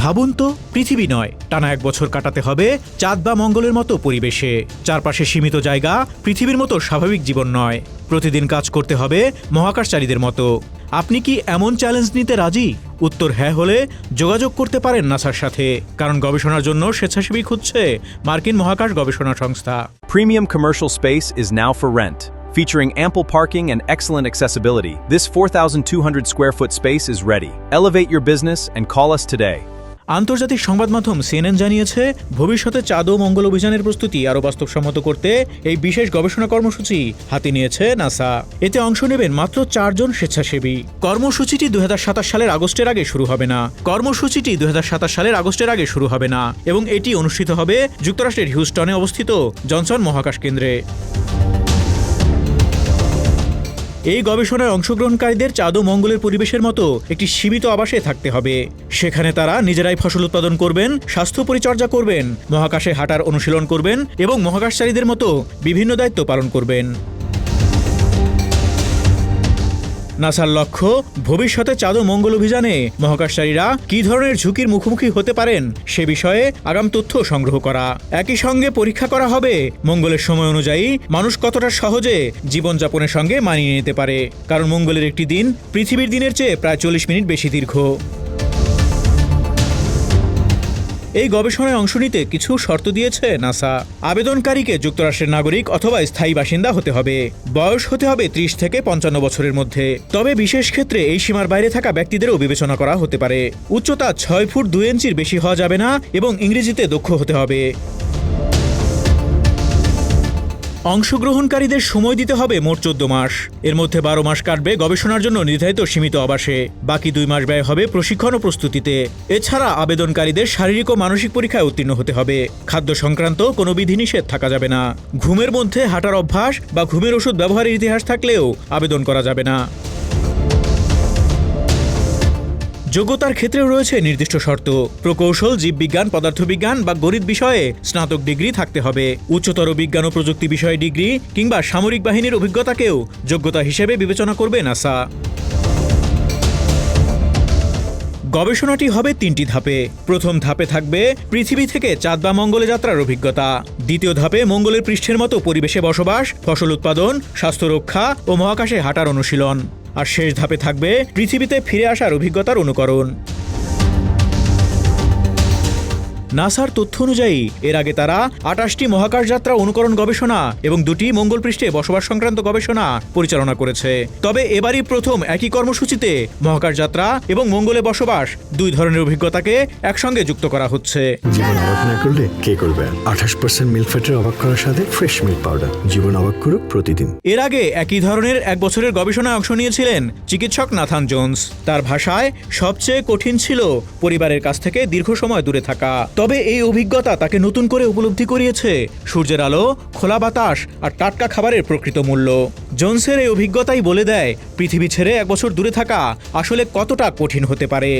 ভাবুন তো, পৃথিবী নয়, টানা 1 বছর কাটাতে হবে চাঁদ বা মঙ্গলের মতো পরিবেশে। চারপাশে সীমিত জায়গা, পৃথিবীর মতো স্বাভাবিক জীবন নয়। প্রতিদিন কাজ করতে হবে মহাকাশচারীদের মতো। আপনি কি এমন চ্যালেঞ্জ নিতে রাজি? উত্তর হ্যাঁ হলে যোগাযোগ করতে পারেন নাসার সাথে, কারণ গবেষণার জন্য স্বেচ্ছাসেবী খুঁজছে মার্কিন মহাকাশ গবেষণা সংস্থা। Premium commercial space is now for rent. Featuring ample parking and excellent accessibility, this 4,200 square foot space is ready. Elevate your business and call us today. আন্তর্জাতিক সংবাদ মাধ্যম CNN জানিয়েছে, ভবিষ্যতে চাঁদ ও মঙ্গল অভিযানের প্রস্তুতি আরও বাস্তবসম্মত করতে এই বিশেষ গবেষণা কর্মসূচি হাতে নিয়েছে নাসা। এতে অংশ নেবেন মাত্র 4 জন স্বেচ্ছাসেবী। কর্মসূচিটি 2027 সালের আগস্টের আগে শুরু হবে না এবং এটি অনুষ্ঠিত হবে যুক্তরাষ্ট্রের হিউস্টনে অবস্থিত জনসন মহাকাশ কেন্দ্রে। এই গবেষণায় অংশগ্রহণকারীদের চাঁদ ও মঙ্গলের পরিবেশের মতো একটি সীমিত আবাসে থাকতে হবে। সেখানে তারা নিজেরাই ফসল উৎপাদন করবেন, স্বাস্থ্য পরিচর্যা করবেন, মহাকাশে হাঁটার অনুশীলন করবেন এবং মহাকাশচারীদের মতো বিভিন্ন দায়িত্ব পালন করবেন। নাসার লক্ষ্য, ভবিষ্যতে চাঁদ ও মঙ্গল অভিযানে মহাকাশচারীরা কী ধরনের ঝুঁকির মুখোমুখি হতে পারেন সে বিষয়ে আগাম তথ্য সংগ্রহ করা। একই সঙ্গে পরীক্ষা করা হবে মঙ্গলের সময় অনুযায়ী মানুষ কতটা সহজে জীবনযাপনের সঙ্গে মানিয়ে নিতে পারে, কারণ মঙ্গলের একটি দিন পৃথিবীর দিনের চেয়ে প্রায় 40 মিনিট বেশি দীর্ঘ। এই গবেষণায় অংশ নিতে কিছু শর্ত দিয়েছে নাসা। আবেদনকারীকে যুক্তরাষ্ট্রের নাগরিক অথবা স্থায়ী বাসিন্দা হতে হবে। বয়স হতে হবে 30 থেকে 55 বছরের মধ্যে। তবে বিশেষ ক্ষেত্রে এই সীমার বাইরে থাকা ব্যক্তিদেরও বিবেচনা করা হতে পারে। উচ্চতা 6 ফুট 2 ইঞ্চির বেশি হওয়া যাবে না এবং ইংরেজিতে দক্ষ হতে হবে। অংশগ্রহণকারীদের সময় দিতে হবে মোট 14 মাস। এর মধ্যে 12 মাস কাটবে গবেষণার জন্য নির্ধারিত সীমিত আবাসে। বাকি 2 মাস ব্যয় হবে প্রশিক্ষণ ও প্রস্তুতিতে। এছাড়া আবেদনকারীদের শারীরিক ও মানসিক পরীক্ষায় উত্তীর্ণ হতে হবে। খাদ্য সংক্রান্ত কোনো বিধিনিষেধ থাকা যাবে না। ঘুমের মধ্যে হাঁটার অভ্যাস বা ঘুমের ওষুধ ব্যবহারের ইতিহাস থাকলেও আবেদন করা যাবে না। যোগ্যতার ক্ষেত্রেও রয়েছে নির্দিষ্ট শর্ত। প্রকৌশল, জীববিজ্ঞান, পদার্থবিজ্ঞান বা গণিত বিষয়ে স্নাতক ডিগ্রি থাকতে হবে। উচ্চতর বিজ্ঞান ও প্রযুক্তি বিষয়ে ডিগ্রি কিংবা সামরিক বাহিনীর অভিজ্ঞতাকেও যোগ্যতা হিসেবে বিবেচনা করবে নাসা। গবেষণাটি হবে 3টি ধাপে। প্রথম ধাপে থাকবে পৃথিবী থেকে চাঁদ বা মঙ্গলে যাত্রার অভিজ্ঞতা। দ্বিতীয় ধাপে মঙ্গলের পৃষ্ঠের মতো পরিবেশে বসবাস, ফসল উৎপাদন, স্বাস্থ্য রক্ষা ও মহাকাশে হাঁটার অনুশীলন। আর শেষ ধাপে থাকবে পৃথিবীতে ফিরে আসার অভিজ্ঞতার অনুকরণ। নাসার তথ্য অনুযায়ী এর আগে তারা 28টি মহাকাশ যাত্রা অনুকরণ গবেষণা এবং 2টি মঙ্গল পৃষ্ঠে বসবাস সংক্রান্ত গবেষণা পরিচালনা করেছে। তবে এবারই প্রথম একই কর্মসূচিতে মহাকাশ যাত্রা এবং মঙ্গলে বসবাস 2 ধরনের অভিজ্ঞতাকে একসঙ্গে যুক্ত করা হচ্ছে। জীবন অবাক না করলে কে করবে? 28% মিল্ক ফ্যাটের অবাক করার সাথে ফ্রেশ মিল্ক পাউডার। জীবন অবাক করুক প্রতিদিন। এর আগে একই ধরনের 1 বছরের গবেষণায় অংশ নিয়েছিলেন চিকিৎসক নাথান জোন্স। তার ভাষায় সবচেয়ে কঠিন ছিল পরিবারের কাছ থেকে দীর্ঘ সময় দূরে থাকা। তবে এই অভিজ্ঞতা তাকে নতুন করে উপলব্ধি করিয়েছে সূর্যের আলো, খোলা বাতাস আর টাটকা খাবারের প্রকৃত মূল্য। জোনসের এই অভিজ্ঞতাই বলে দেয় পৃথিবী ছেড়ে 1 বছর দূরে থাকা আসলে কতটা কঠিন হতে পারে।